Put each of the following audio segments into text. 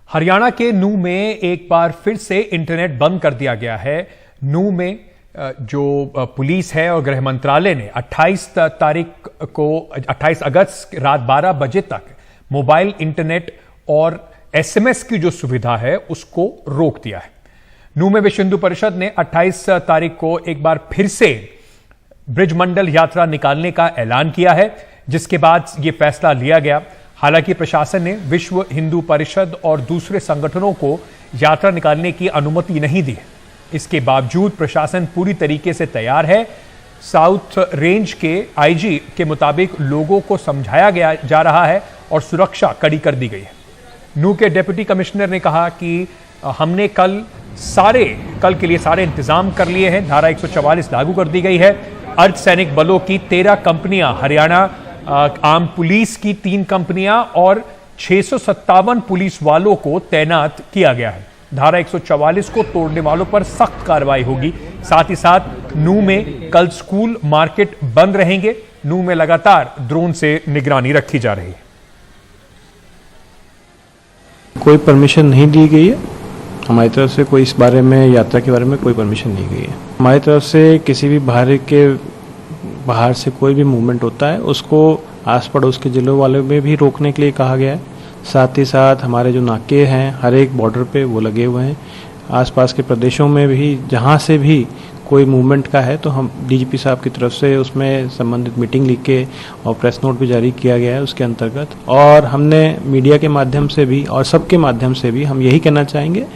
हरियाणा के नूंह में एक बार फिर से इंटरनेट बंद कर दिया गया है। नूंह में जो पुलिस है और गृह मंत्रालय ने 28 अगस्त रात 12 बजे तक मोबाइल इंटरनेट और एसएमएस की जो सुविधा है उसको रोक दिया है। नूंह में विश्व हिंदू परिषद ने 28 तारीख को एक बार फिर से ब्रिजमंडल यात्रा निकालने का ऐलान किया है, जिसके बाद यह फैसला लिया गया। हालांकि प्रशासन ने विश्व हिंदू परिषद और दूसरे संगठनों को यात्रा निकालने की अनुमति नहीं दी है। इसके बावजूद प्रशासन पूरी तरीके से तैयार है। साउथ रेंज के आईजी के मुताबिक लोगों को समझाया जा रहा है और सुरक्षा कड़ी कर दी गई है। नूंह के डिप्टी कमिश्नर ने कहा कि हमने कल के लिए सारे इंतजाम कर लिए हैं। धारा 144 लागू कर दी गई है। अर्धसैनिक बलों की 13 कंपनियां, हरियाणा आर्म पुलिस की 3 कंपनियां और 657 पुलिस वालों को तैनात किया गया है। धारा 144 को तोड़ने वालों पर सख्त कार्रवाई होगी। साथ ही साथ नूंह में कल स्कूल, मार्केट बंद रहेंगे। नूंह में लगातार ड्रोन से निगरानी रखी जा रही है। कोई परमिशन नहीं दी गई है हमारी तरफ से, कोई इस बारे में, यात्रा के बारे में कोई परमिशन नहीं गई है हमारी तरफ से। किसी भी बाहर से कोई भी मूवमेंट होता है उसको आस पड़ोस के जिलों वाले में भी रोकने के लिए कहा गया है। साथ ही साथ हमारे जो नाके हैं हर एक बॉर्डर पे वो लगे हुए हैं। आसपास के प्रदेशों में भी जहाँ से भी कोई मूवमेंट का है तो हम डीजीपी साहब की तरफ से उसमें संबंधित मीटिंग लिख के और प्रेस नोट भी जारी किया गया है उसके अंतर्गत। और हमने मीडिया के माध्यम से भी और सबके माध्यम से भी हम यही कहना चाहेंगे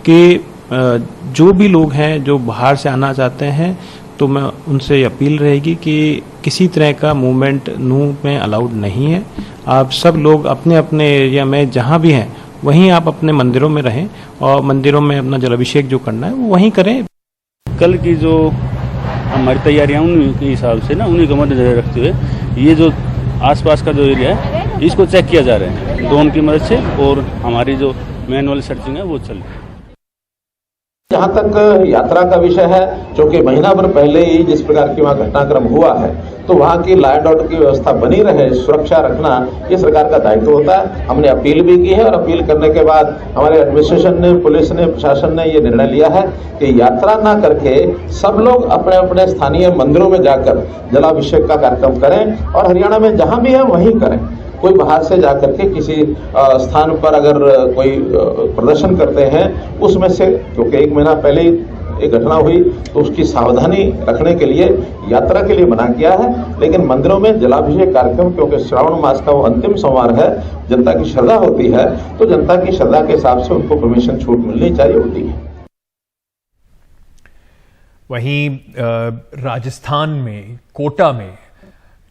कि जो भी लोग हैं जो बाहर से आना चाहते हैं तो मैं उनसे अपील रहेगी कि किसी तरह का मूवमेंट नूंह में अलाउड नहीं है। आप सब लोग अपने अपने एरिया में जहाँ भी हैं वहीं आप अपने मंदिरों में रहें और मंदिरों में अपना जलाभिषेक जो करना है वो वहीं करें। कल की जो हमारी तैयारियां उन्हीं के हिसाब से ना, उन्हीं को मद्देनजर रखते हुए ये जो आसपास का जो एरिया है इसको चेक किया जा रहा है ड्रोन की मदद से, और हमारी जो मैनुअल सर्चिंग है वो चल रही है। जहाँ तक यात्रा का विषय है, क्योंकि महीना भर पहले ही जिस प्रकार की वहाँ घटनाक्रम हुआ है तो वहाँ की लॉ एंड ऑर्डर की व्यवस्था बनी रहे, सुरक्षा रखना ये सरकार का दायित्व होता है। हमने अपील भी की है और अपील करने के बाद हमारे एडमिनिस्ट्रेशन ने, पुलिस ने, प्रशासन ने ये निर्णय लिया है कि यात्रा ना करके सब लोग अपने अपने स्थानीय मंदिरों में जाकर जलाभिषेक का कार्यक्रम करें और हरियाणा में जहाँ भी है वहीं करें। कोई बाहर से जाकर के किसी स्थान पर अगर कोई प्रदर्शन करते हैं उसमें से, क्योंकि 1 महीना पहले ही एक घटना हुई तो उसकी सावधानी रखने के लिए यात्रा के लिए मना किया है। लेकिन मंदिरों में जलाभिषेक कार्यक्रम, क्योंकि श्रावण मास का वो अंतिम सोमवार है, जनता की श्रद्धा होती है तो जनता की श्रद्धा के हिसाब से उनको परमिशन छूट मिलनी चाहिए होती है। वहीं राजस्थान में कोटा में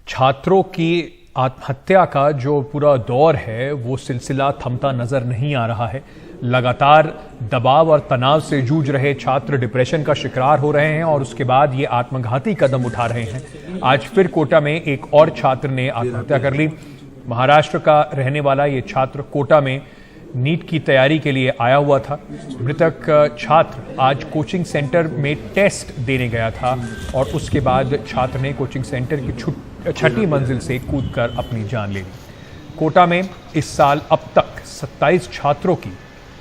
छात्रों की आत्महत्या का जो पूरा दौर है वो सिलसिला थमता नजर नहीं आ रहा है। लगातार दबाव और तनाव से जूझ रहे छात्र डिप्रेशन का शिकार हो रहे हैं और उसके बाद ये आत्मघाती कदम उठा रहे हैं। आज फिर कोटा में एक और छात्र ने आत्महत्या कर ली। महाराष्ट्र का रहने वाला ये छात्र कोटा में नीट की तैयारी के लिए आया हुआ था। मृतक छात्र आज कोचिंग सेंटर में टेस्ट देने गया था और उसके बाद छात्र ने कोचिंग सेंटर की 6ठी मंजिल से कूदकर अपनी जान ले ली। कोटा में इस साल अब तक 27 छात्रों की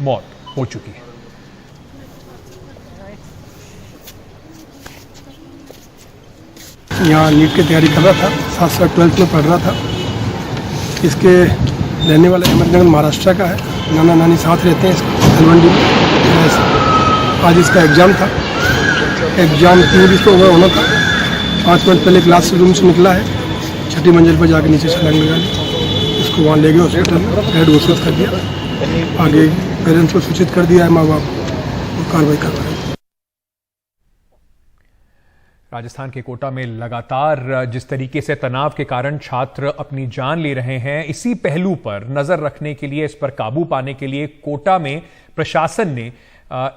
मौत हो चुकी है। यहाँ नीट की तैयारी कर रहा था, साथ साथ 12th में पढ़ रहा था। इसके रहने वाला अहमदनगर महाराष्ट्र का है। नाना नानी साथ रहते हैं तलवंडी में। आज इसका एग्ज़ाम था। एग्ज़ाम 3 को होना था। 5 मिनट पहले क्लास रूम से निकला है, 6ठी मंजिल पर जाकर नीचे छलांग लगा ली। उसको वहाँ ले गए हॉस्पिटल में, हेड घोषित कर दिया। आगे पेरेंट्स को सूचित कर दिया है, माँ बाप वो कार्रवाई कर रहे हैं। राजस्थान के कोटा में लगातार जिस तरीके से तनाव के कारण छात्र अपनी जान ले रहे हैं, इसी पहलू पर नजर रखने के लिए, इस पर काबू पाने के लिए कोटा में प्रशासन ने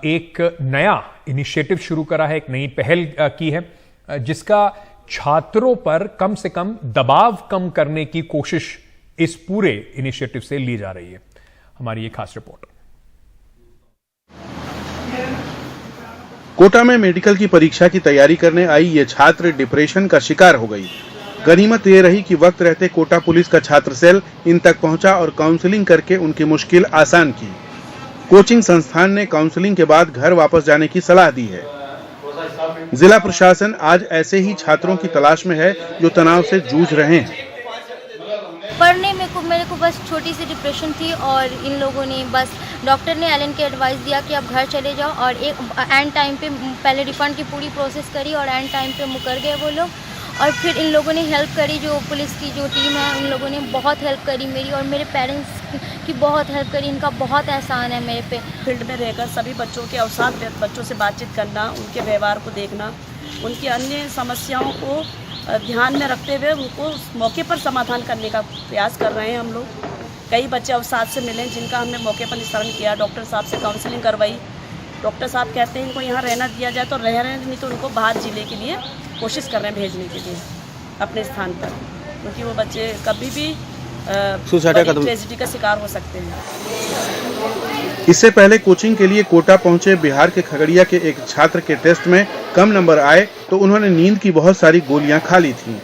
एक नया इनिशिएटिव शुरू करा है, एक नई पहल की है, जिसका छात्रों पर कम से कम दबाव कम करने की कोशिश इस पूरे इनिशिएटिव से ली जा रही है। हमारी ये खास रिपोर्ट। कोटा में मेडिकल की परीक्षा की तैयारी करने आई ये छात्र डिप्रेशन का शिकार हो गई। गनीमत ये रही कि वक्त रहते कोटा पुलिस का छात्र सेल इन तक पहुंचा और काउंसलिंग करके उनकी मुश्किल आसान की। कोचिंग संस्थान ने काउंसलिंग के बाद घर वापस जाने की सलाह दी है। जिला प्रशासन आज ऐसे ही छात्रों की तलाश में है जो तनाव से जूझ रहे हैं। पढ़ने में मेरे को बस छोटी सी डिप्रेशन थी और इन लोगों ने बस डॉक्टर ने एलन के एडवाइस दिया कि आप घर चले जाओ और एक एंड टाइम पे पहले रिफंड की पूरी प्रोसेस करी और एंड टाइम पे मुकर गए वो लोग। और फिर इन लोगों ने हेल्प करी, जो पुलिस की जो टीम है उन लोगों ने बहुत हेल्प करी मेरी, और मेरे पेरेंट्स की बहुत हेल्प करी। इनका बहुत एहसान है मेरे पे। फील्ड में रहकर सभी बच्चों के अवसाद बच्चों से बातचीत करना, उनके व्यवहार को देखना, उनकी अन्य समस्याओं को ध्यान में रखते हुए उनको मौके पर समाधान करने का प्रयास कर रहे हैं हम लोग। कई बच्चे अवसाद से मिले जिनका हमने मौके पर निस्तारण किया, डॉक्टर साहब से काउंसलिंग करवाई। डॉक्टर साहब कहते हैं इनको यहाँ रहना दिया जाए तो रह रहे हैं, नहीं तो उनको बाहर जिले के लिए कोशिश कर रहे हैं भेजने के लिए अपने स्थान पर, क्योंकि वो बच्चे कभी भी ट्रेजेडी का शिकार हो सकते हैं। इससे पहले कोचिंग के लिए कोटा पहुंचे बिहार के खगड़िया के एक छात्र के टेस्ट में कम नंबर आए तो उन्होंने नींद की बहुत सारी गोलियां खा ली थीं,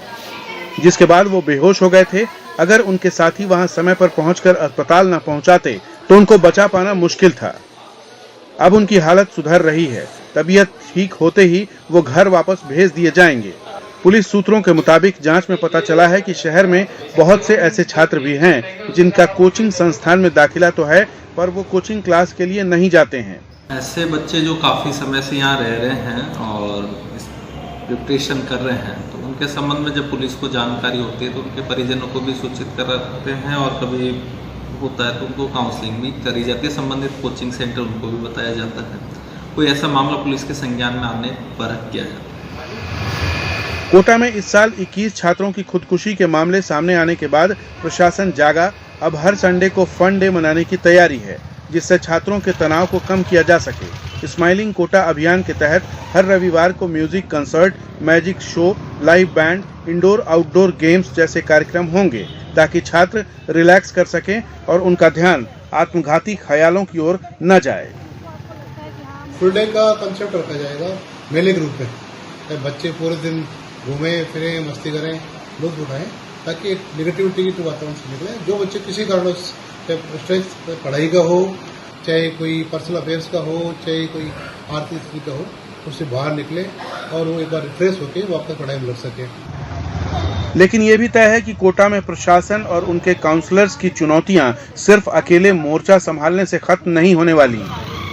जिसके बाद वो बेहोश हो गए थे। अगर उनके साथी वहां समय पर पहुंचकर अस्पताल न पहुंचाते तो उनको बचा पाना मुश्किल था। अब उनकी हालत सुधर रही है। तबीयत ठीक होते ही वो घर वापस भेज दिए जाएंगे। पुलिस सूत्रों के मुताबिक जांच में पता चला है कि शहर में बहुत से ऐसे छात्र भी हैं जिनका कोचिंग संस्थान में दाखिला तो है पर वो कोचिंग क्लास के लिए नहीं जाते हैं। ऐसे बच्चे जो काफ़ी समय से यहाँ रह रहे हैं और डिप्रेशन कर रहे हैं, तो उनके संबंध में जब पुलिस को जानकारी होती है तो उनके परिजनों को भी सूचित कराते हैं और कभी होता है तो उनको काउंसलिंग भी करी जाती है। संबंधित कोचिंग सेंटर उनको भी बताया जाता है। कोई ऐसा मामला पुलिस के संज्ञान में आने पर किया जाता है। कोटा में इस साल 21 छात्रों की खुदकुशी के मामले सामने आने के बाद प्रशासन जागा। अब हर संडे को फन डे मनाने की तैयारी है, जिससे छात्रों के तनाव को कम किया जा सके। स्माइलिंग कोटा अभियान के तहत हर रविवार को music concert, magic show, live band, indoor outdoor games जैसे कार्यक्रम होंगे ताकि छात्र रिलैक्स कर सकें और उनका ध्यान आत्मघाती ख्यालों की ओर न जाए। फुल डे का कंसेप्ट रखा जाएगा मेले के रूप में, बच्चे पूरे दिन घूमें फिरें, मस्ती करें, लुत्फ उठाएं, ताकि एक निगेटिविटी के वातावरण से निकले। जो बच्चे किसी कारण चाहे स्ट्रेस पढ़ाई का हो, चाहे कोई पर्सनल अफेयर्स का हो, चाहे कोई आर्थिक स्थिति का हो, उससे बाहर निकले और वो एक बार रिफ्रेश होकर वापस पढ़ाई में लग सके। लेकिन ये भी तय है कि कोटा में प्रशासन और उनके काउंसलर्स की चुनौतियां सिर्फ अकेले मोर्चा संभालने से खत्म नहीं होने वाली।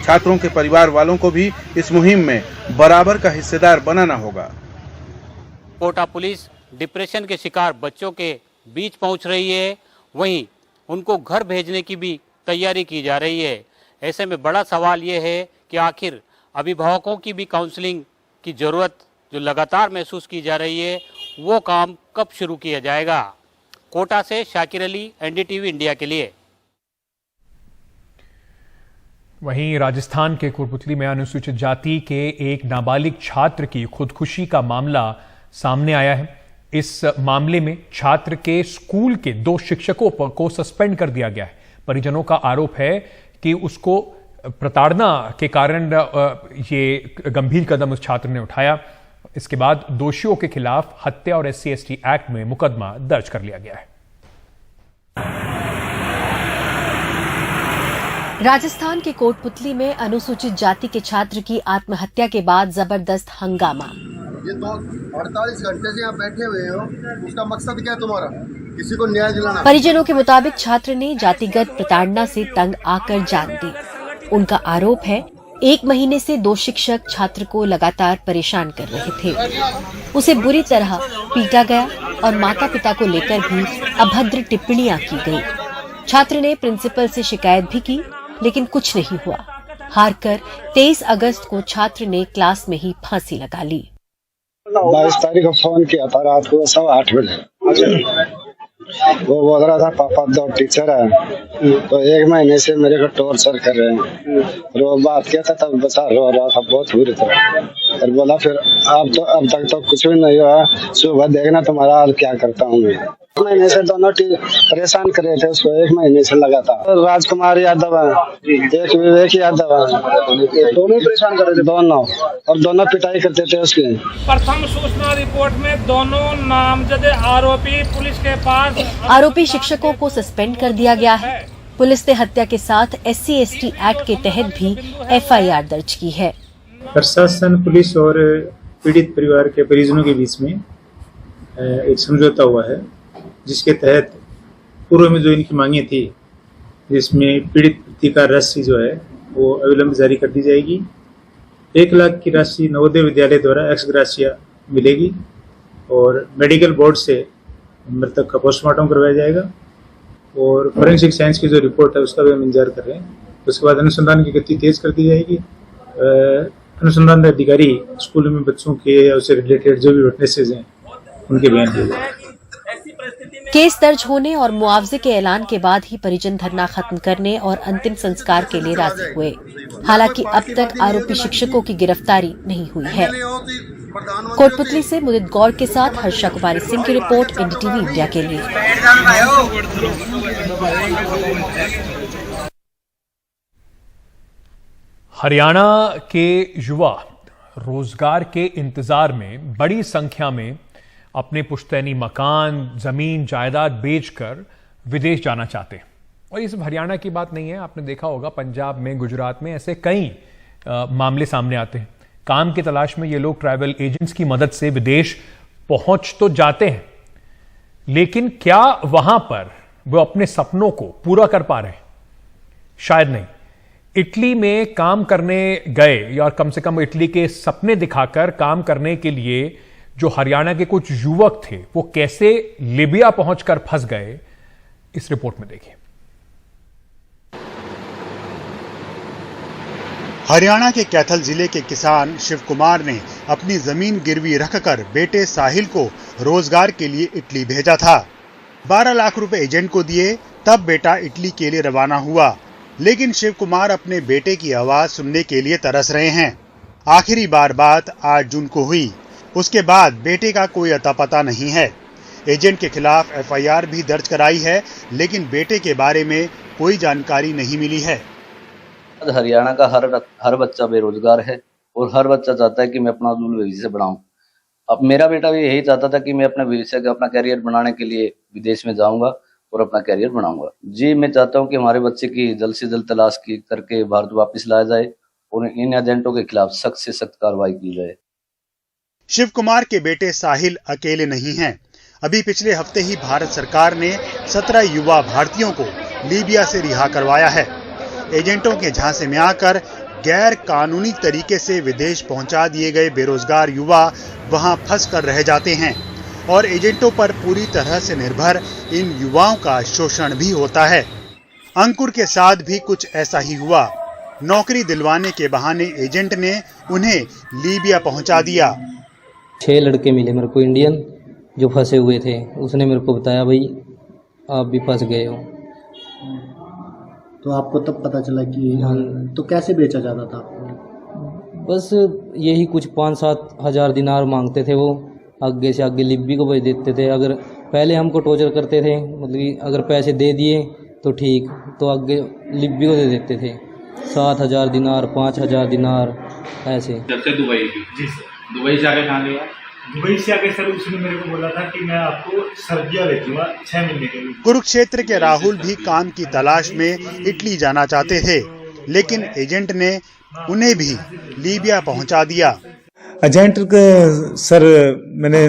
छात्रों के परिवार वालों को भी इस मुहिम में बराबर का हिस्सेदार बनाना होगा। कोटा पुलिस डिप्रेशन के शिकार बच्चों के बीच पहुंच रही है, वहीं उनको घर भेजने की भी तैयारी की जा रही है। ऐसे में बड़ा सवाल ये है कि आखिर अभिभावकों की भी काउंसलिंग की ज़रूरत जो लगातार महसूस की जा रही है, वो काम कब शुरू किया जाएगा। कोटा से शाकिर अली, एनडीटीवी इंडिया के लिए। वहीं राजस्थान के कोटपुतली में अनुसूचित जाति के एक नाबालिग छात्र की खुदकुशी का मामला सामने आया है। इस मामले में छात्र के स्कूल के 2 शिक्षकों को सस्पेंड कर दिया गया है। परिजनों का आरोप है कि उसको प्रताड़ना के कारण ये गंभीर कदम उस छात्र ने उठाया। इसके बाद दोषियों के खिलाफ हत्या और SC/ST एक्ट में मुकदमा दर्ज कर लिया गया है। राजस्थान के कोटपुतली में अनुसूचित जाति के छात्र की आत्महत्या के बाद जबरदस्त हंगामा। ये तो 48 घंटे से यहाँ बैठे हुए हो, उसका मकसद क्या है तुम्हारा? किसी को न्याय दिलाना? परिजनों के मुताबिक छात्र ने जातिगत प्रताड़ना से तंग आकर जान दी। उनका आरोप है 1 महीने से 2 शिक्षक छात्र को लगातार परेशान कर रहे थे। उसे बुरी तरह पीटा गया और माता पिता को लेकर भी अभद्र टिप्पणियां की गई। छात्र ने प्रिंसिपल से शिकायत भी की, लेकिन कुछ नहीं हुआ। हारकर 23 अगस्त को छात्र ने क्लास में ही फांसी लगा ली। 22 तारीख को फोन किया था रात को 8:15 बजे। वो बोल रहा था पापा 2 टीचर है तो 1 महीने से मेरे को टॉर्चर कर रहे हैं। और वो बात किया था तब बच्चा रो रहा था बहुत बुरी तरह। और बोला फिर अब तक तो कुछ भी नहीं हुआ, सुबह देखना तुम्हारा हाल क्या करता हूँ मैं। 1 महीने से दोनों परेशान कर रहे थे उसको, 1 महीने से लगातार। राजकुमार यादव है, एक विवेक यादव है, दोनों परेशान कर रहे थे दोनों, और दोनों पिटाई करते थे उसकी। प्रथम सूचना रिपोर्ट में दोनों नामजद आरोपी पुलिस के पास। आरोपी शिक्षकों को सस्पेंड कर दिया गया है। पुलिस ने हत्या के साथ SC/ST एक्ट के तहत भी FIR दर्ज की है। प्रशासन, पुलिस और पीड़ित परिवार के परिजनों के बीच में एक समझौता हुआ है, जिसके तहत पूर्व में जो इनकी मांगे थी, जिसमें पीड़ित प्रतिकार राशि जो है वो अविलंब जारी कर दी जाएगी। 1 लाख की राशि नवोदय विद्यालय द्वारा एक्स ग्राशिया मिलेगी और मेडिकल बोर्ड से मृतक का पोस्टमार्टम करवाया जाएगा और फोरेंसिक साइंस की जो रिपोर्ट है उसका भी हम इंतजार कर रहे हैं। उसके बाद अनुसंधान की गति तेज कर दी जाएगी। अनुसंधान अधिकारी स्कूल में बच्चों के या उससे रिलेटेड जो भी विटनेसेस हैं उनके बयान दिए जाएंगे। केस दर्ज होने और मुआवजे के ऐलान के बाद ही परिजन धरना खत्म करने और अंतिम संस्कार के लिए राजी हुए। हालांकि अब तक आरोपी शिक्षकों की गिरफ्तारी नहीं हुई है। कोटपुतली से मुदित गौर के साथ हर्षा कुमारी सिंह की रिपोर्ट, NDTV इंडिया के लिए। हरियाणा के युवा रोजगार के इंतजार में बड़ी संख्या में अपने पुश्तैनी मकान, जमीन, जायदाद बेचकर विदेश जाना चाहते हैं। और ये सिर्फ हरियाणा की बात नहीं है, आपने देखा होगा पंजाब में, गुजरात में ऐसे कई मामले सामने आते हैं। काम की तलाश में ये लोग ट्रैवल एजेंट्स की मदद से विदेश पहुंच तो जाते हैं, लेकिन क्या वहां पर वो अपने सपनों को पूरा कर पा रहे हैं? शायद नहीं। इटली में काम करने गए, या कम से कम इटली के सपने दिखाकर काम करने के लिए जो हरियाणा के कुछ युवक थे, वो कैसे लीबिया पहुंचकर फंस गए, इस रिपोर्ट में देखिए। हरियाणा के कैथल जिले के किसान शिव कुमार ने अपनी जमीन गिरवी रखकर बेटे साहिल को रोजगार के लिए इटली भेजा था। 12 लाख रुपए एजेंट को दिए, तब बेटा इटली के लिए रवाना हुआ। लेकिन शिव कुमार अपने बेटे की आवाज सुनने के लिए तरस रहे हैं। आखिरी बात 8 जून को हुई। उसके बाद बेटे का कोई अता पता नहीं है। एजेंट के खिलाफ FIR भी दर्ज कराई है, लेकिन बेटे के बारे में कोई जानकारी नहीं मिली है। हरियाणा का हर बच्चा बेरोजगार है और हर बच्चा चाहता है कि मैं अपना भविष्य बनाऊं। अब मेरा बेटा भी यही चाहता था कि मैं अपने भविष्य का, अपना कैरियर बनाने के लिए विदेश में जाऊंगा और अपना कैरियर बनाऊंगा। जी, मैं चाहता हूं कि हमारे बच्चे की जल्द से जल्द तलाश की करके भारत वापस लाया जाए और इन एजेंटों के खिलाफ सख्त से सख्त कार्रवाई की जाए। शिव कुमार के बेटे साहिल अकेले नहीं हैं। अभी पिछले हफ्ते ही भारत सरकार ने 17 युवा भारतीयों को लीबिया से रिहा करवाया है। एजेंटों के झांसे में आकर गैर कानूनी तरीके से विदेश पहुंचा दिए गए बेरोजगार युवा वहां फंस कर रह जाते हैं और एजेंटों पर पूरी तरह से निर्भर इन युवाओं का शोषण भी होता है। अंकुर के साथ भी कुछ ऐसा ही हुआ। नौकरी दिलवाने के बहाने एजेंट ने उन्हें लीबिया पहुंचा दिया। 6 लड़के मिले मेरे को इंडियन, जो फंसे हुए थे। उसने मेरे को बताया, भाई आप भी फंस गए हो। तो आपको तब पता चला कि तो कैसे बेचा जाता था आपको? बस यही कुछ 5-7 हज़ार दिनार मांगते थे वो, आगे से आगे लिब्बी को भेज देते थे। अगर पहले हमको टॉर्चर करते थे, मतलब कि अगर पैसे दे दिए तो ठीक, तो आगे लिब्बी को दे देते थे। 7,000 दिनार, 5,000 दिनार ऐसे। जब से दुबई से आके कहाँ गया? दुबई से आके सर उसने मेरे को बोला था कि मैं आपको सर्दियाँ भेजूंगा 6 महीने के लिए। कुरुक्षेत्र के राहुल भी काम की तलाश में इटली जाना चाहते थे, लेकिन एजेंट ने उन्हें भी लीबिया पहुंचा दिया। एजेंट को सर मैंने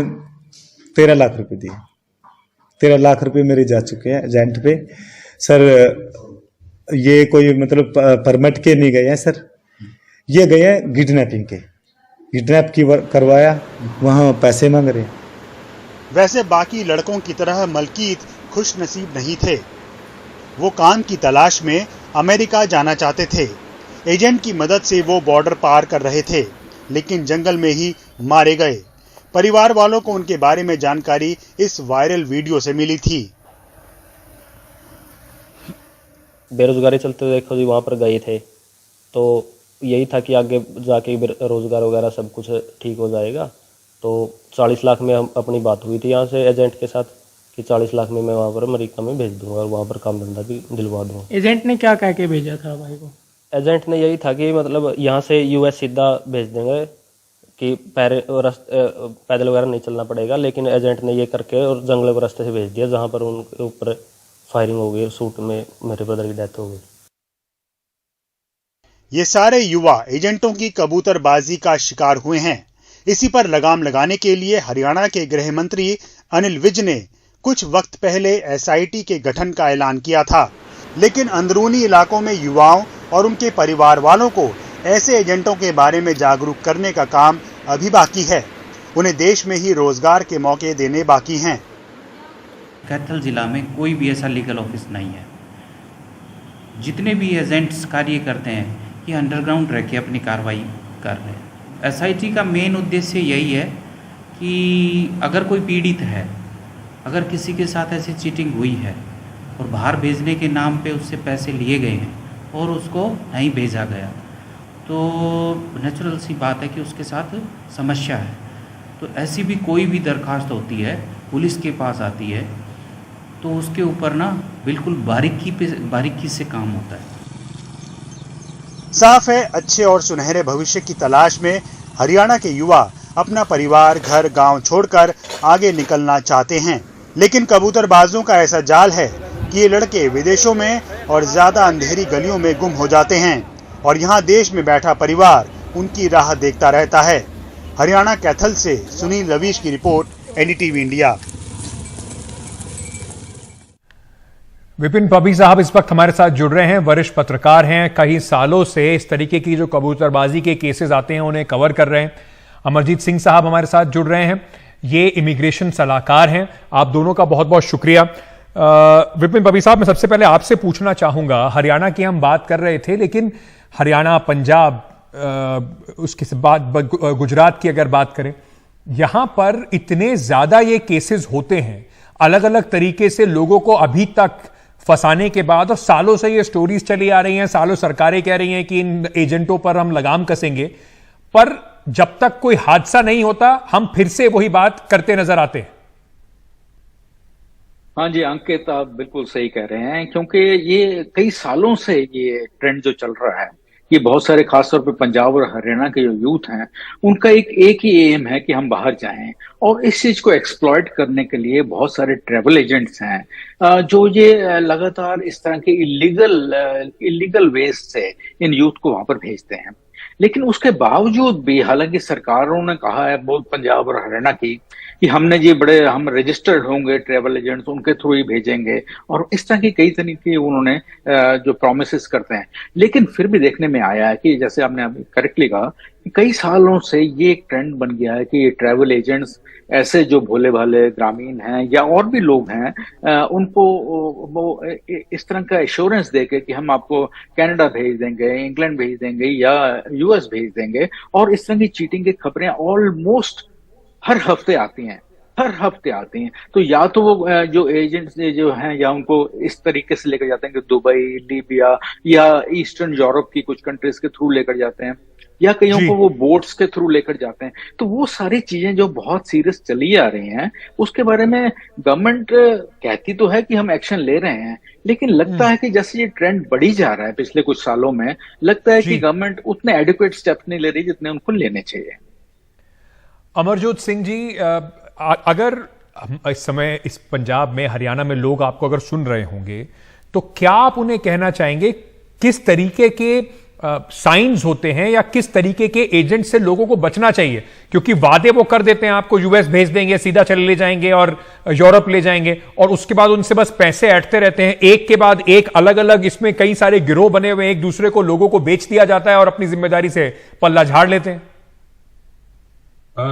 13 लाख रुपए दिए। 13 लाख रुपए मेरे जा चुके हैं एजेंट पे। सर ये कोई मतलब परमिट के नहीं गए हैं सर, ये गए हैं किडनैपिंग के। किडनैप की करवाया, वहाँ पैसे मांग रहे हैं। वैसे बाकी लड़कों की तरह मलकीत खुश नसीब नहीं थे। वो काम की तलाश में अमेरिका जाना चाहते थे। एजेंट की मदद से वो बॉर्डर पार कर रहे थे, लेकिन जंगल में ही मारे गए। परिवार वालों को उनके बारे में जानकारी इस वायरल वीडियो से मिली थी। बेरोजगारी चलते देखो जी, वहाँ पर गए थे तो यही था कि आगे जाके रोजगार वगैरह सब कुछ ठीक हो जाएगा। तो 40 लाख में हम अपनी बात हुई थी यहाँ से एजेंट के साथ कि 40 लाख में मैं वहाँ पर अमेरिका में भेज दूंगा और वहाँ पर काम धंधा भी दिलवा दूंगा। एजेंट ने क्या कह के भेजा था भाई को? एजेंट ने यही था कि मतलब यहाँ से US सीधा भेज देंगे कि पैदल वगैरह नहीं चलना पड़ेगा, लेकिन एजेंट ने ये करके और जंगलों के रास्ते से भेज दिया, जहाँ पर उनके ऊपर फायरिंग हो गई, शूट में मेरे ब्रदर की डेथ हो गई। ये सारे युवा एजेंटों की कबूतरबाजी का शिकार हुए हैं। इसी पर लगाम लगाने के लिए हरियाणा के गृह मंत्री अनिल विज ने कुछ वक्त पहले एसआईटी के गठन का ऐलान किया था, लेकिन अंदरूनी इलाकों में युवाओं और उनके परिवार वालों को ऐसे एजेंटों के बारे में जागरूक करने का काम अभी बाकी है। उन्हें देश में ही रोजगार के मौके देने बाकी हैं। कैथल जिला में कोई भी ऐसा लीगल ऑफिस नहीं है। जितने भी एजेंट्स कार्य करते हैं ये अंडरग्राउंड रह के अपनी कार्रवाई कर रहे हैं। एसआईटी का मेन उद्देश्य यही है कि अगर कोई पीड़ित है, अगर किसी के साथ ऐसी चीटिंग हुई है और बाहर भेजने के नाम पे उससे पैसे लिए गए हैं और उसको नहीं भेजा गया, तो नेचुरल सी बात है कि उसके साथ समस्या है। तो ऐसी भी कोई भी दरखास्त होती है, पुलिस के पास आती है, तो उसके ऊपर ना बिल्कुल बारीकी से काम होता है। साफ है, अच्छे और सुनहरे भविष्य की तलाश में हरियाणा के युवा अपना परिवार, घर, गांव छोड़कर आगे निकलना चाहते हैं, लेकिन कबूतरबाजों का ऐसा जाल है कि ये लड़के विदेशों में और ज्यादा अंधेरी गलियों में गुम हो जाते हैं और यहाँ देश में बैठा परिवार उनकी राह देखता रहता है। हरियाणा कैथल से सुनील रवीश की रिपोर्ट, एनडीटीवी इंडिया। विपिन पबी साहब इस वक्त हमारे साथ जुड़ रहे हैं, वरिष्ठ पत्रकार हैं, कई सालों से इस तरीके की जो कबूतरबाजी के केसेस आते हैं उन्हें कवर कर रहे हैं। अमरजीत सिंह साहब हमारे साथ जुड़ रहे हैं, ये इमिग्रेशन सलाहकार हैं। आप दोनों का बहुत बहुत शुक्रिया। विपिन पबी साहब, मैं सबसे पहले आपसे पूछना चाहूंगा, हरियाणा की हम बात कर रहे थे, लेकिन हरियाणा, पंजाब, उसके बाद गुजरात की अगर बात करें, यहां पर इतने ज्यादा ये केसेस होते हैं, अलग अलग तरीके से लोगों को अभी तक फंसाने के बाद, और सालों से ये स्टोरीज चली आ रही हैं, सालों सरकारें कह रही हैं कि इन एजेंटों पर हम लगाम कसेंगे, पर जब तक कोई हादसा नहीं होता हम फिर से वही बात करते नजर आते हैं। हाँ जी अंकित, आप बिल्कुल सही कह रहे हैं, क्योंकि ये कई सालों से ये ट्रेंड जो चल रहा है, ये बहुत सारे खासतौर पे पंजाब और हरियाणा के जो यूथ हैं उनका एक ही एम है कि हम बाहर जाएं, और इस चीज को एक्सप्लॉइट करने के लिए बहुत सारे ट्रैवल एजेंट्स हैं जो ये लगातार इस तरह के इलीगल वेज से इन यूथ को वहां पर भेजते हैं। लेकिन उसके बावजूद भी, हालांकि सरकारों ने कहा है बहुत पंजाब और हरियाणा की कि हम रजिस्टर्ड होंगे ट्रैवल एजेंट्स, उनके थ्रू ही भेजेंगे, और इस तरह की कई तरीके उन्होंने जो प्रॉमिसेस करते हैं। लेकिन फिर भी देखने में आया है कि जैसे आपने अभी करेक्टली कहा कि कई सालों से ये एक ट्रेंड बन गया है कि ये ट्रैवल एजेंट्स ऐसे जो भोले भाले ग्रामीण हैं या और भी लोग हैं, उनको वो इस तरह का एश्योरेंस देके कि हम आपको कनाडा भेज देंगे, इंग्लैंड भेज देंगे या यूएस भेज देंगे, और इस तरह की चीटिंग की खबरें ऑलमोस्ट हर हफ्ते आती हैं। तो या तो वो जो एजेंट्स जो हैं या उनको इस तरीके से लेकर जाते हैं कि दुबई, लीबिया या ईस्टर्न यूरोप की कुछ कंट्रीज के थ्रू लेकर जाते हैं, या कईयों को वो बोट्स के थ्रू लेकर जाते हैं। तो वो सारी चीजें जो बहुत सीरियस चली आ रही हैं, उसके बारे में गवर्नमेंट कहती तो है कि हम एक्शन ले रहे हैं, लेकिन लगता है कि जैसे ये ट्रेंड बढ़ी जा रहा है पिछले कुछ सालों में, लगता है कि गवर्नमेंट उतने एडिक्वेट स्टेप्स नहीं ले रही जितने उनको लेने चाहिए। अमरजोत सिंह जी, अगर इस समय इस पंजाब में, हरियाणा में लोग आपको अगर सुन रहे होंगे, तो क्या आप उन्हें कहना चाहेंगे किस तरीके के साइंस होते हैं या किस तरीके के एजेंट से लोगों को बचना चाहिए? क्योंकि वादे वो कर देते हैं, आपको यूएस भेज देंगे, सीधा चले ले जाएंगे और यूरोप ले जाएंगे, और उसके बाद उनसे बस पैसे ऐंठते रहते हैं, एक के बाद एक अलग अलग इसमें कई सारे गिरोह बने हुए हैं, एक दूसरे को लोगों को बेच दिया जाता है और अपनी जिम्मेदारी से पल्ला झाड़ लेते हैं।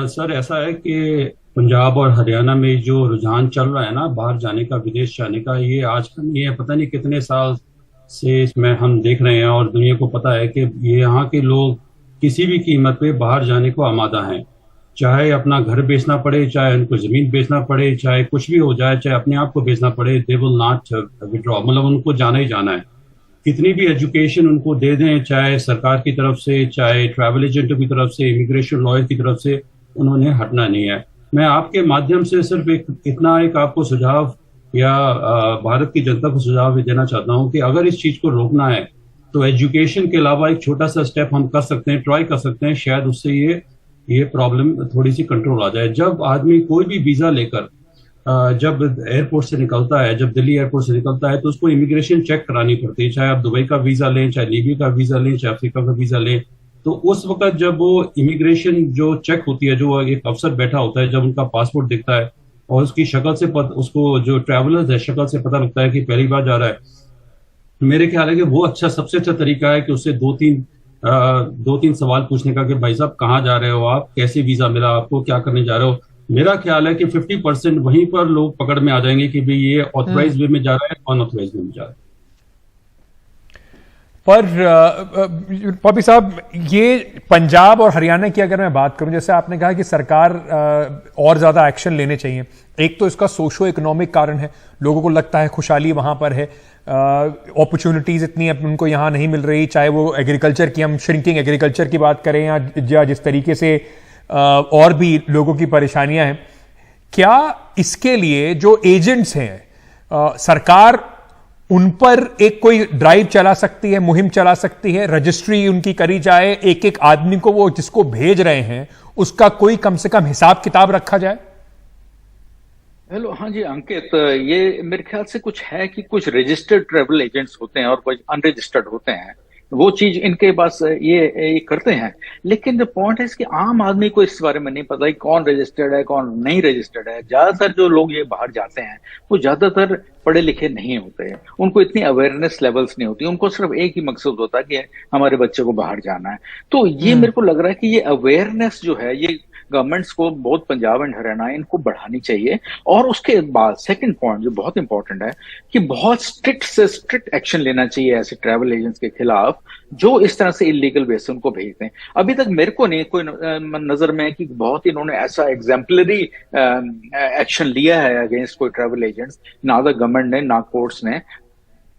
सर, ऐसा है कि पंजाब और हरियाणा में जो रुझान चल रहा है ना बाहर जाने का, विदेश जाने का, ये आज का नहीं है, पता नहीं कितने साल से इसमें हम देख रहे हैं, और दुनिया को पता है कि ये यहाँ के लोग किसी भी कीमत पे बाहर जाने को आमादा हैं, चाहे अपना घर बेचना पड़े, चाहे उनको जमीन बेचना पड़े, चाहे कुछ भी हो जाए, चाहे अपने आप को बेचना पड़े, दे विल नॉट विड्रॉ, मतलब उनको जाना ही जाना है। कितनी भी एजुकेशन उनको दे दें, चाहे सरकार की तरफ से, चाहे ट्रैवल एजेंटों की तरफ से, इमिग्रेशन लॉयर की तरफ से, उन्होंने हटना नहीं है। मैं आपके माध्यम से सिर्फ एक आपको सुझाव या भारत की जनता को सुझाव देना चाहता हूं कि अगर इस चीज को रोकना है तो एजुकेशन के अलावा एक छोटा सा स्टेप हम कर सकते हैं, ट्राई कर सकते हैं, शायद उससे ये प्रॉब्लम थोड़ी सी कंट्रोल आ जाए। जब आदमी कोई भी वीजा लेकर जब एयरपोर्ट से निकलता है, जब दिल्ली एयरपोर्ट से निकलता है, तो उसको इमिग्रेशन चेक करानी पड़ती है, चाहे आप दुबई का वीजा लें, चाहे लीबिया का वीजा लें, चाहे अफ्रीका का वीजा लें। तो उस वक्त जब वो इमिग्रेशन जो चेक होती है, जो एक अफसर बैठा होता है, जब उनका पासपोर्ट दिखता है और उसकी शक्ल से उसको जो ट्रैवलर्स है शक्ल से पता लगता है कि पहली बार जा रहा है, मेरे ख्याल है कि वो सबसे अच्छा तरीका है कि उससे दो तीन सवाल पूछने का कि भाई साहब कहाँ जा रहे हो आप, कैसे वीजा मिला आपको, क्या करने जा रहे हो। मेरा ख्याल है कि 50% वहीं पर लोग पकड़ में आ जाएंगे कि भाई ये ऑथराइज वे में जा रहा है, अनऑथराइज वे में जा रहा है। पर पॉपी साहब, ये पंजाब और हरियाणा की अगर मैं बात करूं, जैसे आपने कहा कि सरकार और ज्यादा एक्शन लेने चाहिए। एक तो इसका सोशो इकोनॉमिक कारण है, लोगों को लगता है खुशहाली वहां पर है, अपॉर्चुनिटीज इतनी उनको यहां नहीं मिल रही, चाहे वो एग्रीकल्चर की, हम श्रिंकिंग एग्रीकल्चर की बात करें या जिस तरीके से और भी लोगों की परेशानियां हैं। क्या इसके लिए जो एजेंट्स हैं, सरकार उन पर एक कोई ड्राइव चला सकती है, मुहिम चला सकती है, रजिस्ट्री उनकी करी जाए, एक एक आदमी को वो जिसको भेज रहे हैं उसका कोई कम से कम हिसाब किताब रखा जाए? हेलो, हाँ जी अंकित, ये मेरे ख्याल से कुछ है कि कुछ रजिस्टर्ड ट्रैवल एजेंट्स होते हैं और कुछ अनरजिस्टर्ड होते हैं। वो चीज इनके पास ये करते हैं, लेकिन पॉइंट है कि आम आदमी को इस बारे में नहीं पता कि कौन रजिस्टर्ड है कौन नहीं रजिस्टर्ड है। ज्यादातर जो लोग ये बाहर जाते हैं वो ज्यादातर पढ़े लिखे नहीं होते हैं, उनको इतनी अवेयरनेस लेवल्स नहीं होती, उनको सिर्फ एक ही मकसद होता है कि हमारे बच्चे को बाहर जाना है। तो ये मेरे को लग रहा है कि ये अवेयरनेस जो है ये गवर्नमेंट्स को बहुत पंजाब एंड हरियाणा इनको बढ़ानी चाहिए। और उसके बाद सेकंड पॉइंट जो बहुत इंपॉर्टेंट है कि बहुत स्ट्रिक्ट से स्ट्रिक्ट एक्शन लेना चाहिए ऐसे ट्रैवल एजेंट्स के खिलाफ जो इस तरह से इलीगल वे से उनको भेजते हैं। अभी तक मेरे को नहीं कोई नजर में है कि बहुत इन्होंने ऐसा एग्जाम्पलरी एक्शन लिया है अगेंस्ट कोई ट्रैवल एजेंट्स, ना द गवर्नमेंट ने ना कोर्ट्स ने,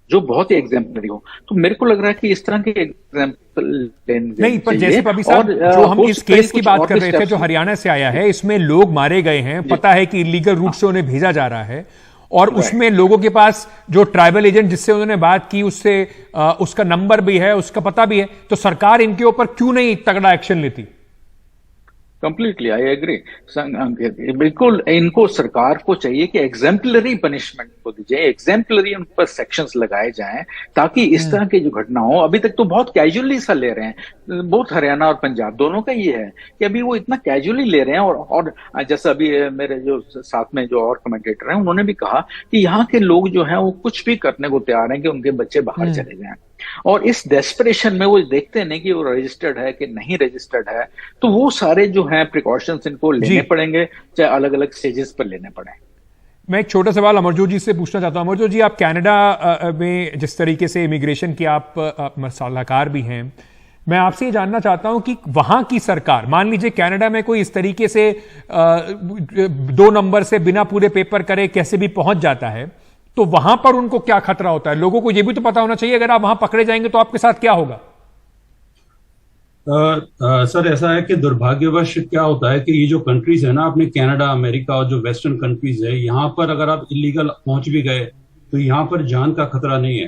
जो बहुत ही एग्जाम्पलरी हो। तो मेरे को लग रहा है कि इस तरह के एग्जाम्पल नहीं, पर जैसे पबी साहब जो हम इस केस की बात कर रहे थे जो हरियाणा से आया है, इसमें लोग मारे गए हैं, पता है कि इलीगल रूट से उन्हें भेजा जा रहा है, और उसमें लोगों के पास जो ट्राइबल एजेंट जिससे उन्होंने बात की उससे उसका नंबर भी है, उसका पता भी है, तो सरकार इनके ऊपर क्यों नहीं तगड़ा एक्शन लेती? Completely I agree. बिल्कुल, इनको सरकार को चाहिए कि एग्जाम्पलरी पनिशमेंट को दीजिए, एग्जाम्पलरी उन पर सेक्शंस लगाए जाएं ताकि इस तरह की जो घटना हो। अभी तक तो बहुत कैजुअली सा ले रहे हैं, बहुत हरियाणा और पंजाब दोनों का ये है कि अभी वो इतना कैजुअली ले रहे हैं। और जैसा अभी मेरे जो साथ में जो और कमेंटेटर हैं उन्होंने भी कहा कि यहाँ के लोग जो हैं वो कुछ भी करने को तैयार हैं कि उनके बच्चे बाहर चले जाएं। और इस डेस्परेशन में वो देखते नहीं कि वो रजिस्टर्ड है कि नहीं रजिस्टर्ड है, तो वो सारे जो हैं प्रिकॉशंस इनको लेने पड़ेंगे, चाहे अलग अलग स्टेजेस पर लेने पड़े। मैं एक छोटा सवाल अमरजोत जी से पूछना चाहता हूं। अमरजोत जी, आप कनाडा में जिस तरीके से इमिग्रेशन की आप सलाहकार भी हैं, मैं आपसे ये जानना चाहता हूं कि वहां की सरकार, मान लीजिए कनाडा में कोई इस तरीके से 2 नंबर से बिना पूरे पेपर करे कैसे भी पहुंच जाता है, तो वहां पर उनको क्या खतरा होता है? लोगों को यह भी तो पता होना चाहिए अगर आप वहां पकड़े जाएंगे तो आपके साथ क्या होगा? सर, ऐसा है कि दुर्भाग्यवश क्या होता है कि ये जो कंट्रीज है ना, अपने कनाडा, अमेरिका और जो वेस्टर्न कंट्रीज है, यहाँ पर अगर आप इलीगल पहुंच भी गए तो यहाँ पर जान का खतरा नहीं है।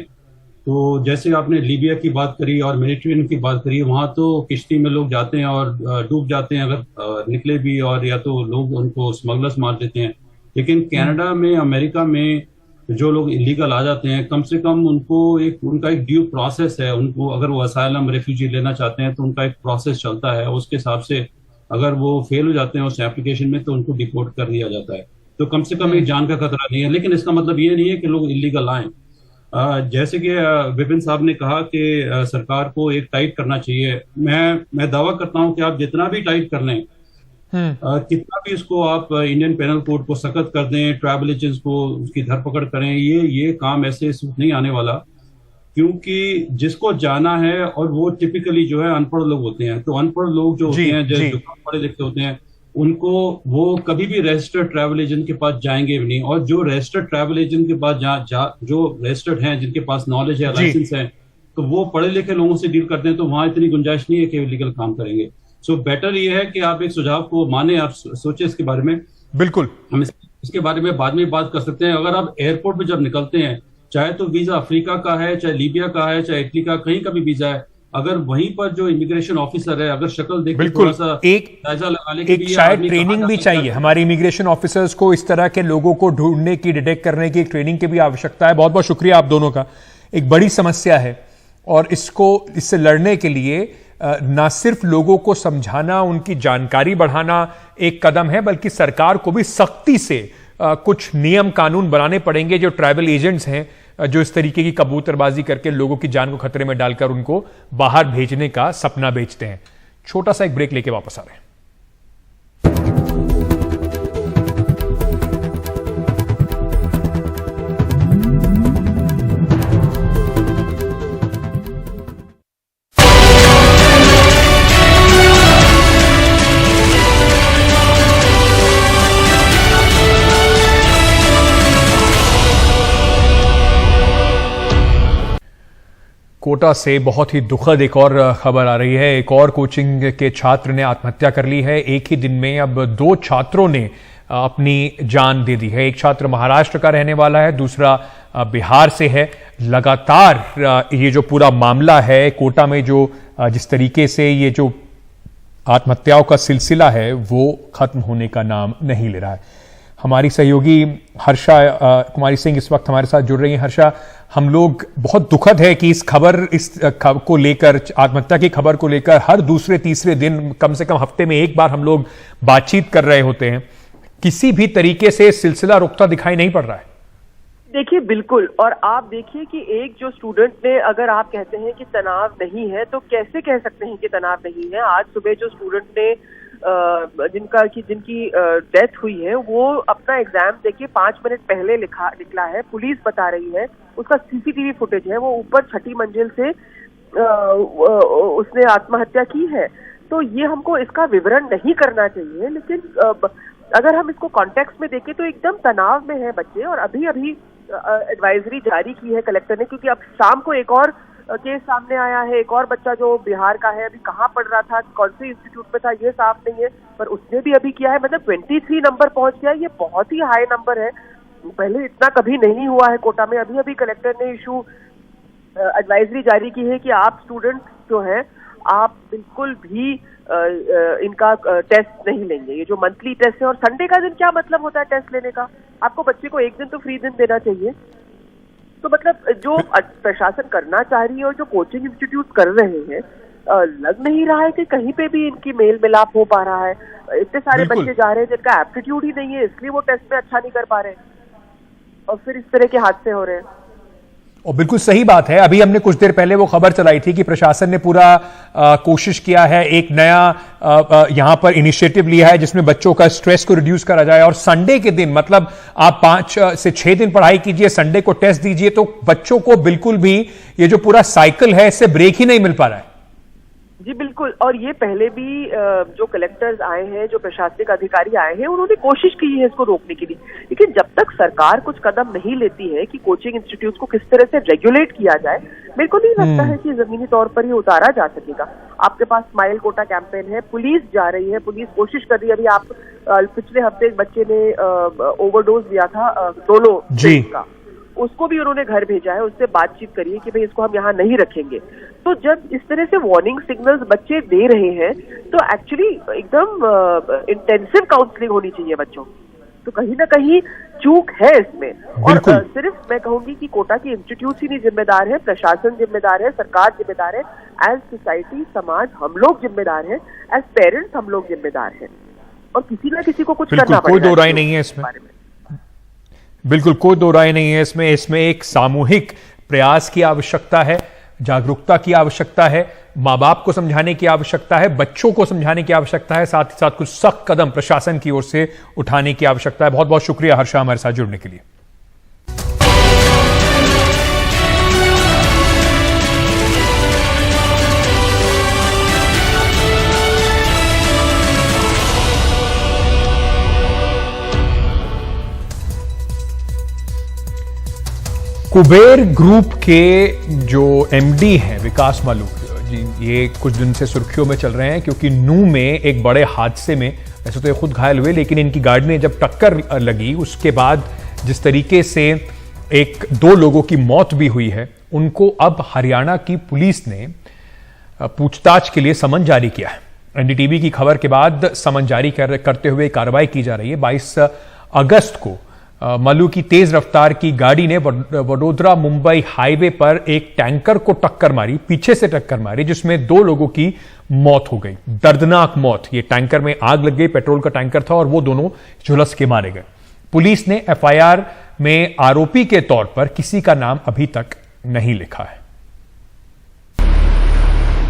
तो जैसे आपने लीबिया की बात करी और मेडिटेरेनियन की बात करी, वहां तो किश्ती में लोग जाते हैं और डूब जाते हैं अगर निकले भी, और या तो लोग उनको स्मगलर्स मार देते हैं। लेकिन कनाडा में, अमेरिका में जो लोग इलीगल आ जाते हैं, कम से कम उनका एक ड्यू प्रोसेस है। उनको अगर वो असाइलम, रेफ्यूजी लेना चाहते हैं तो उनका एक प्रोसेस चलता है, उसके हिसाब से अगर वो फेल हो जाते हैं उस एप्लीकेशन में तो उनको डिपोर्ट कर दिया जाता है। तो कम से कम एक जान का खतरा नहीं है। लेकिन इसका मतलब ये नहीं है कि लोग इलीगल आए। जैसे कि विपिन साहब ने कहा कि सरकार को एक टाइट करना चाहिए। मैं दावा करता हूं कि आप जितना भी टाइट कर लें, कितना भी इसको आप इंडियन पेनल कोड को सख्त कर दें, ट्रैवल एजेंट्स को उसकी धरपकड़ करें, ये काम ऐसे सूट नहीं आने वाला। क्योंकि जिसको जाना है, और वो टिपिकली जो है अनपढ़ लोग होते हैं, तो अनपढ़ लोग जो होते हैं, जो पढ़े लिखे होते हैं, उनको वो कभी भी रजिस्टर्ड ट्रैवल एजेंट के पास जाएंगे भी नहीं। और जो रजिस्टर्ड ट्रैवल एजेंट के पास जो रजिस्टर्ड हैं, जिनके पास नॉलेज है, लाइसेंस है, तो वो पढ़े लिखे लोगों से डील करते हैं, तो वहां इतनी गुंजाइश नहीं है कि इलीगल काम करेंगे। सो बेटर ये है कि आप एक सुझाव को माने, आप सोचे इसके बारे में। बिल्कुल, हम इसके बारे में बाद में बात कर सकते हैं। अगर आप एयरपोर्ट पे जब निकलते हैं, चाहे तो वीजा अफ्रीका का है, चाहे लीबिया का है, चाहे इटली का, कहीं का भी वीजा है, अगर वहीं पर जो इमिग्रेशन ऑफिसर है अगर शक्ल देख बिल्कुल सा एक जायजा लगाने के एक लिए शायद आदमी ट्रेनिंग कहाँ भी जा चाहिए सकता है? हमारे इमिग्रेशन ऑफिसर्स को, इस तरह के लोगों को ढूंढने की, डिटेक्ट करने की एक ट्रेनिंग की भी आवश्यकता है। बहुत बहुत शुक्रिया आप दोनों का। एक बड़ी समस्या है और इससे लड़ने के लिए ना सिर्फ लोगों को समझाना, उनकी जानकारी बढ़ाना एक कदम है, बल्कि सरकार को भी सख्ती से कुछ नियम कानून बनाने पड़ेंगे। जो ट्रैवल एजेंट्स हैं जो इस तरीके की कबूतरबाजी करके लोगों की जान को खतरे में डालकर उनको बाहर भेजने का सपना बेचते हैं। छोटा सा एक ब्रेक लेके वापस आ रहे हैं। कोटा से बहुत ही दुखद एक और खबर आ रही है। एक और कोचिंग के छात्र ने आत्महत्या कर ली है। एक ही दिन में अब 2 छात्रों ने अपनी जान दे दी है। एक छात्र महाराष्ट्र का रहने वाला है, दूसरा बिहार से है। लगातार ये जो पूरा मामला है कोटा में, जो जिस तरीके से ये जो आत्महत्याओं का सिलसिला है वो खत्म होने का नाम नहीं ले रहा है। हमारी सहयोगी हर्षा कुमारी सिंह इस वक्त हमारे साथ जुड़ रही हैं। हर्षा, हम लोग बहुत दुखद है कि इस खबर को लेकर, आत्महत्या की खबर को लेकर हर दूसरे तीसरे दिन, कम से कम हफ्ते में एक बार हम लोग बातचीत कर रहे होते हैं। किसी भी तरीके से सिलसिला रुकता दिखाई नहीं पड़ रहा है। देखिए बिल्कुल, और आप देखिए कि एक जो स्टूडेंट ने, अगर आप कहते हैं कि तनाव नहीं है तो कैसे कह सकते हैं कि तनाव नहीं है। आज सुबह जो स्टूडेंट ने जिनकी डेथ हुई है वो अपना एग्जाम देके 5 मिनट पहले निकला है। पुलिस बता रही है, उसका सीसीटीवी फुटेज है, वो ऊपर 6ठी मंजिल से उसने आत्महत्या की है। तो ये हमको इसका विवरण नहीं करना चाहिए, लेकिन अगर हम इसको कॉन्टेक्स्ट में देखें तो एकदम तनाव में है बच्चे। और अभी एडवाइजरी जारी की है कलेक्टर ने, क्योंकि अब शाम को एक और केस सामने आया है। एक और बच्चा जो बिहार का है, अभी कहाँ पढ़ रहा था, कौन से इंस्टीट्यूट में था ये साफ नहीं है, पर उसने भी अभी किया है। मतलब 23 नंबर पहुंच गया। ये बहुत ही हाई नंबर है, पहले इतना कभी नहीं हुआ है कोटा में। अभी कलेक्टर ने एडवाइजरी जारी की है कि आप स्टूडेंट जो हैं, आप बिल्कुल भी इनका टेस्ट नहीं लेंगे। ये जो मंथली टेस्ट है, और संडे का दिन क्या मतलब होता है टेस्ट लेने का? आपको बच्चे को एक दिन तो फ्री दिन देना चाहिए। तो मतलब जो प्रशासन करना चाह रही है और जो कोचिंग इंस्टीट्यूट कर रहे हैं, लग नहीं रहा है कि कहीं पे भी इनकी मेल मिलाप हो पा रहा है। इतने सारे बच्चे जा रहे हैं जिनका एप्टीट्यूड ही नहीं है, इसलिए वो टेस्ट में अच्छा नहीं कर पा रहे हैं और फिर इस तरह के हादसे हो रहे हैं। और बिल्कुल सही बात है। अभी हमने कुछ देर पहले वो खबर चलाई थी कि प्रशासन ने पूरा कोशिश किया है, एक नया यहां पर इनिशिएटिव लिया है जिसमें बच्चों का स्ट्रेस को रिड्यूस करा जाए। और संडे के दिन, मतलब आप 5 से 6 दिन पढ़ाई कीजिए, संडे को टेस्ट दीजिए, तो बच्चों को बिल्कुल भी ये जो पूरा साइकिल है इससे ब्रेक ही नहीं मिल पा रहा है। जी बिल्कुल, और ये पहले भी जो कलेक्टर्स आए हैं, जो प्रशासनिक अधिकारी आए हैं, उन्होंने कोशिश की है इसको रोकने के लिए। लेकिन जब तक सरकार कुछ कदम नहीं लेती है कि कोचिंग इंस्टीट्यूट को किस तरह से रेगुलेट किया जाए, मेरे को नहीं लगता है कि जमीनी तौर पर ये उतारा जा सकेगा। आपके पास स्माइल कोटा कैंपेन है, पुलिस जा रही है, पुलिस कोशिश कर रही है। अभी आप पिछले हफ्ते एक बच्चे ने ओवरडोज लिया था डोलो का, उसको भी उन्होंने घर भेजा है, उससे बातचीत करिए कि भाई इसको हम यहाँ नहीं रखेंगे। तो जब इस तरह से वार्निंग सिग्नल्स बच्चे दे रहे हैं तो एक्चुअली एकदम इंटेंसिव काउंसलिंग होनी चाहिए बच्चों। तो कहीं ना कहीं चूक है इसमें। और सिर्फ मैं कहूंगी कि कोटा की इंस्टीट्यूट ही नहीं जिम्मेदार है, प्रशासन जिम्मेदार है, सरकार जिम्मेदार है, एज सोसाइटी, समाज, हम लोग जिम्मेदार हैं, एज पेरेंट्स हम लोग जिम्मेदार हैं, और किसी ना किसी को कुछ करना पड़ेगा। कोई दो राय नहीं है इसमें, बिल्कुल कोई दो राय नहीं है इसमें एक सामूहिक प्रयास की आवश्यकता है, जागरूकता की आवश्यकता है, माँ बाप को समझाने की आवश्यकता है, बच्चों को समझाने की आवश्यकता है, साथ ही साथ कुछ सख्त कदम प्रशासन की ओर से उठाने की आवश्यकता है। बहुत बहुत शुक्रिया हर्षा हमारे साथ जुड़ने के लिए। कुबेर ग्रुप के जो एमडी हैं विकास मालू जी, ये कुछ दिन से सुर्खियों में चल रहे हैं क्योंकि नूह में एक बड़े हादसे में, वैसे तो ये खुद घायल हुए, लेकिन इनकी गाड़ी में जब टक्कर लगी उसके बाद जिस तरीके से 1-2 लोगों की मौत भी हुई है, उनको अब हरियाणा की पुलिस ने पूछताछ के लिए समन जारी किया है। एनडीटीवी की खबर के बाद समन जारी करते हुए कार्रवाई की जा रही है। 22 अगस्त को मल्लू की तेज रफ्तार की गाड़ी ने वडोदरा मुंबई हाईवे पर एक टैंकर को टक्कर मारी, पीछे से टक्कर मारी, जिसमें 2 लोगों की मौत हो गई। दर्दनाक मौत। ये टैंकर में आग लग गई, पेट्रोल का टैंकर था और वो दोनों झुलस के मारे गए। पुलिस ने एफआईआर में आरोपी के तौर पर किसी का नाम अभी तक नहीं लिखा है।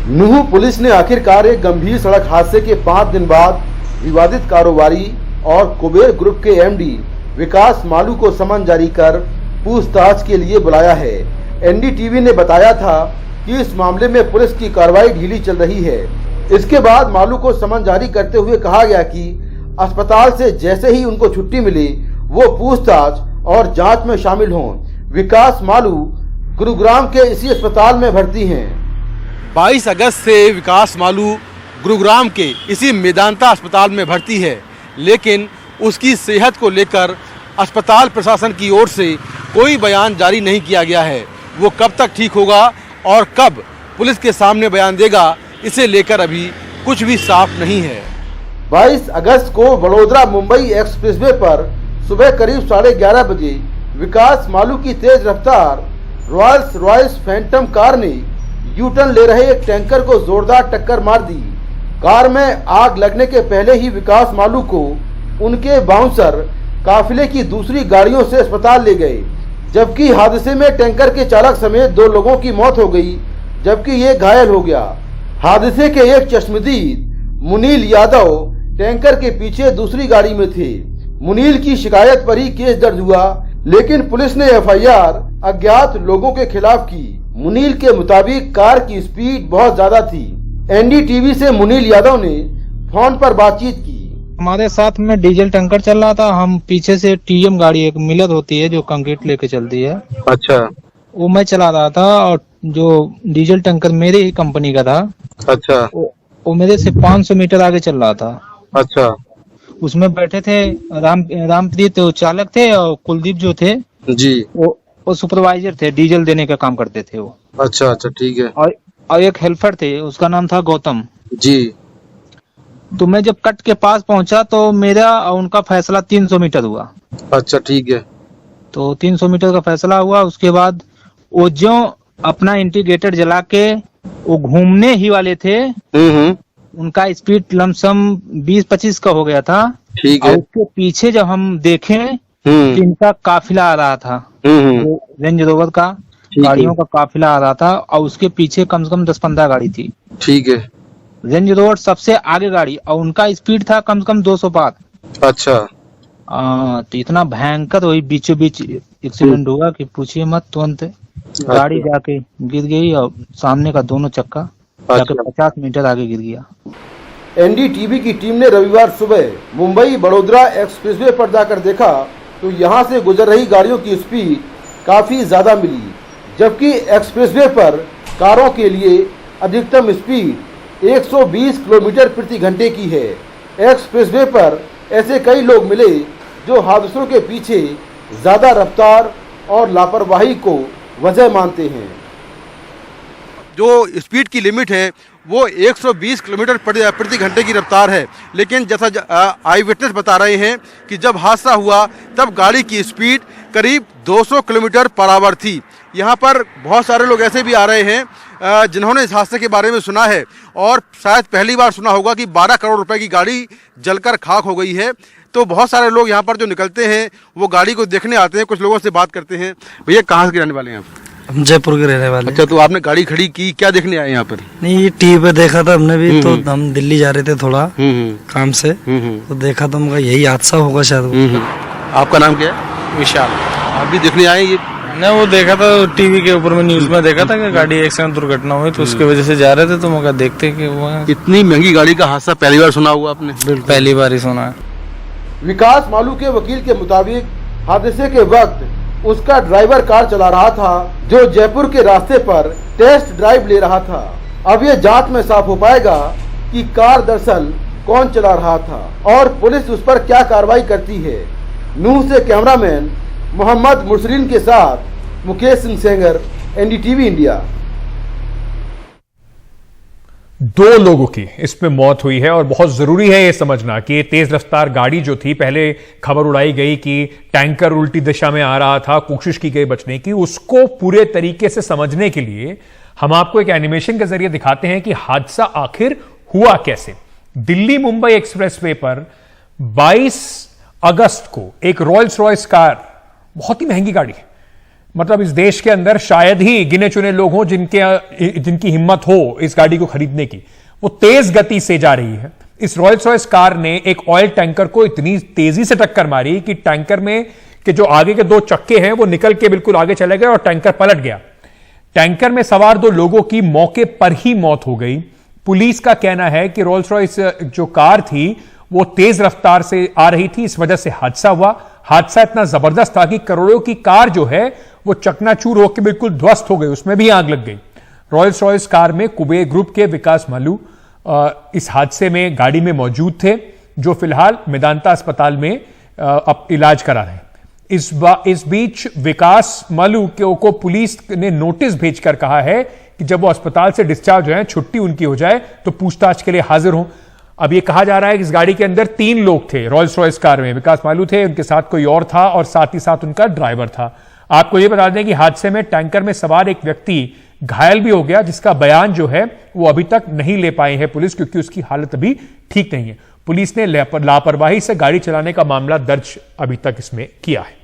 नूह पुलिस ने आखिरकार एक गंभीर सड़क हादसे के 5 दिन बाद विवादित कारोबारी और कुबेर ग्रुप के एमडी विकास मालू को समन जारी कर पूछताछ के लिए बुलाया है। एनडीटीवी ने बताया था कि इस मामले में पुलिस की कार्रवाई ढीली चल रही है। इसके बाद मालू को समन जारी करते हुए कहा गया कि अस्पताल से जैसे ही उनको छुट्टी मिली वो पूछताछ और जांच में शामिल हों। विकास मालू गुरुग्राम के इसी अस्पताल में भर्ती हैं। 22 अगस्त से विकास मालू गुरुग्राम के इसी मेदांता अस्पताल में भर्ती है, लेकिन उसकी सेहत को लेकर अस्पताल प्रशासन की ओर से कोई बयान जारी नहीं किया गया है। वो कब तक ठीक होगा और कब पुलिस के सामने बयान देगा, इसे लेकर अभी कुछ भी साफ नहीं है। 22 अगस्त को वडोदरा मुंबई एक्सप्रेसवे पर सुबह करीब 11:30 बजे विकास मालू की तेज रफ्तार रॉयल्स रॉयस फैंटम कार ने यूटर्न ले रहे एक टैंकर को जोरदार टक्कर मार दी। कार में आग लगने के पहले ही विकास मालू को उनके बाउंसर काफिले की दूसरी गाड़ियों से अस्पताल ले गए, जबकि हादसे में टैंकर के चालक समेत 2 लोगों की मौत हो गई, जबकि ये घायल हो गया। हादसे के एक चश्मदीद मुनील यादव टैंकर के पीछे दूसरी गाड़ी में थे। मुनील की शिकायत पर ही केस दर्ज हुआ, लेकिन पुलिस ने एफआईआर अज्ञात लोगों के खिलाफ की। मुनील के मुताबिक कार की स्पीड बहुत ज्यादा थी। एनडीटीवी से मुनील यादव ने फोन पर बातचीत की। हमारे साथ में डीजल टैंकर चल रहा था, हम पीछे से टीएम गाड़ी एक मिलर होती है जो कंक्रीट लेके चलती है, अच्छा, वो मैं चला रहा था और जो डीजल टैंकर मेरे ही कंपनी का था, अच्छा, वो मेरे से 500 मीटर आगे चल रहा था। अच्छा, उसमें बैठे थे रामप्रीत चालक थे और कुलदीप जो थे जी, वो सुपरवाइजर थे, डीजल देने का काम करते थे वो। अच्छा अच्छा, ठीक है। और एक हेल्पर थे, उसका नाम था गौतम जी। तो मैं जब कट के पास पहुंचा तो मेरा और उनका फैसला 300 मीटर हुआ। अच्छा, ठीक है। तो 300 मीटर का फैसला हुआ। उसके बाद वो जो अपना इंडिकेटर जला के वो घूमने ही वाले थे, उनका स्पीड लमसम 20-25 का हो गया था। ठीक है। उसके पीछे जब हम देखें तो इनका काफिला आ रहा था, रेंज रोवर का गाड़ियों का काफिला आ रहा था और उसके पीछे कम से कम 10-15 गाड़ी थी। ठीक है। रेंज रोवर सबसे आगे गाड़ी और उनका स्पीड था कम से कम 200 पार। अच्छा। तो इतना भयंकर वही बीचों बीच एक्सीडेंट हुआ कि पूछिए मत। तुरंत गाड़ी जाके गिर गई और सामने का दोनों चक्का जाके 50 मीटर आगे गिर गया। एनडीटीवी की टीम ने रविवार सुबह मुंबई बड़ोदरा एक्सप्रेसवे पर जाकर देखा तो यहाँ से गुजर रही गाड़ियों की स्पीड काफी ज्यादा मिली, जबकि एक्सप्रेसवे पर कारों के लिए अधिकतम स्पीड 120 किलोमीटर प्रति घंटे की है। एक्सप्रेसवे पर ऐसे कई लोग मिले जो हादसों के पीछे ज्यादा रफ्तार और लापरवाही को वजह मानते हैं। जो स्पीड की लिमिट है वो 120 किलोमीटर प्रति घंटे की रफ्तार है, लेकिन जैसा आई विटनेस बता रहे हैं कि जब हादसा हुआ तब गाड़ी की स्पीड करीब 200 किलोमीटर पर आवर थी। यहाँ पर बहुत सारे लोग ऐसे भी आ रहे हैं जिन्होंने इस हादसे के बारे में सुना है और शायद पहली बार सुना होगा कि 12 करोड़ रुपए की गाड़ी जलकर खाक हो गई है। तो बहुत सारे लोग यहाँ पर जो निकलते हैं वो गाड़ी को देखने आते हैं। कुछ लोगों से बात करते हैं। भैया कहाँ से रहने वाले हैं आप? हम जयपुर के रहने वाले। अच्छा, तो आपने गाड़ी खड़ी की, क्या देखने आए यहाँ पर? नहीं, ये टीवी पे देखा था हमने भी, तो हम दिल्ली जा रहे थे थोड़ा काम से, तो देखा तो हमका यही हादसा होगा शायद। आपका नाम क्या है? विशाल। आप भी देखने आए? ये नहीं, वो देखा था टीवी के ऊपर में, न्यूज में देखा था कि गाड़ी एक्सीडेंट दुर्घटना हुई, तो उसकी वजह से जा रहे थे, तो मौका देखते कि वो इतनी महंगी गाड़ी का हादसा पहली बार सुना हुआ आपने? पहली बार ही सुना है। विकास मालू के वकील के मुताबिक हादसे के वक्त उसका ड्राइवर कार चला रहा था जो जयपुर के रास्ते पर टेस्ट ड्राइव ले रहा था। अब ये जांच में साफ हो पाएगा कि कार दरअसल कौन चला रहा था और पुलिस उस पर क्या कार्रवाई करती है। नूह से कैमरामैन मोहम्मद मुरसलीन के साथ मुकेश सिंह सेंगर, एनडीटीवी इंडिया। 2 लोगों की इसमें मौत हुई है और बहुत जरूरी है यह समझना कि ये तेज रफ्तार गाड़ी जो थी, पहले खबर उड़ाई गई कि टैंकर उल्टी दिशा में आ रहा था, कोशिश की गई बचने की, उसको पूरे तरीके से समझने के लिए हम आपको एक एनिमेशन के जरिए दिखाते हैं कि हादसा आखिर हुआ कैसे। दिल्ली मुंबई एक्सप्रेसवे पर 22 अगस्त को एक रॉयल्स रॉयस कार, बहुत ही महंगी गाड़ी है, मतलब इस देश के अंदर शायद ही गिने चुने लोग हों जिनकी हिम्मत हो इस गाड़ी को खरीदने की, वो तेज गति से जा रही है। इस रॉयल्स रॉयस कार ने एक ऑयल टैंकर को इतनी तेजी से टक्कर मारी कि टैंकर में के जो आगे के 2 चक्के हैं वो निकल के बिल्कुल आगे चले गए और टैंकर पलट गया। टैंकर में सवार 2 लोगों की मौके पर ही मौत हो गई। पुलिस का कहना है कि रॉयल्स रॉयस जो कार थी वो तेज रफ्तार से आ रही थी, इस वजह से हादसा हुआ। हादसा इतना जबरदस्त था कि करोड़ों की कार जो है वो चकनाचूर होकर बिल्कुल ध्वस्त हो गई, उसमें भी आग लग गई। रॉयल्स रॉयस कार में कुबेर ग्रुप के विकास मालू इस हादसे में गाड़ी में मौजूद थे, जो फिलहाल मेदांता अस्पताल में अब इलाज करा रहे हैं। इस बीच विकास मालू को पुलिस ने नोटिस भेजकर कहा है कि जब वो अस्पताल से डिस्चार्ज हो जाए, छुट्टी उनकी हो जाए, तो पूछताछ के लिए हाजिर हों। अब ये कहा जा रहा है कि इस गाड़ी के अंदर 3 लोग थे रॉयल्स रॉयस कार में। विकास मालू थे, उनके साथ कोई और था और साथ ही साथ उनका ड्राइवर था। आपको यह बता दें कि हादसे में टैंकर में सवार एक व्यक्ति घायल भी हो गया, जिसका बयान जो है वो अभी तक नहीं ले पाई है पुलिस, क्योंकि उसकी हालत अभी ठीक नहीं है। पुलिस ने लापरवाही से गाड़ी चलाने का मामला दर्ज अभी तक इसमें किया है।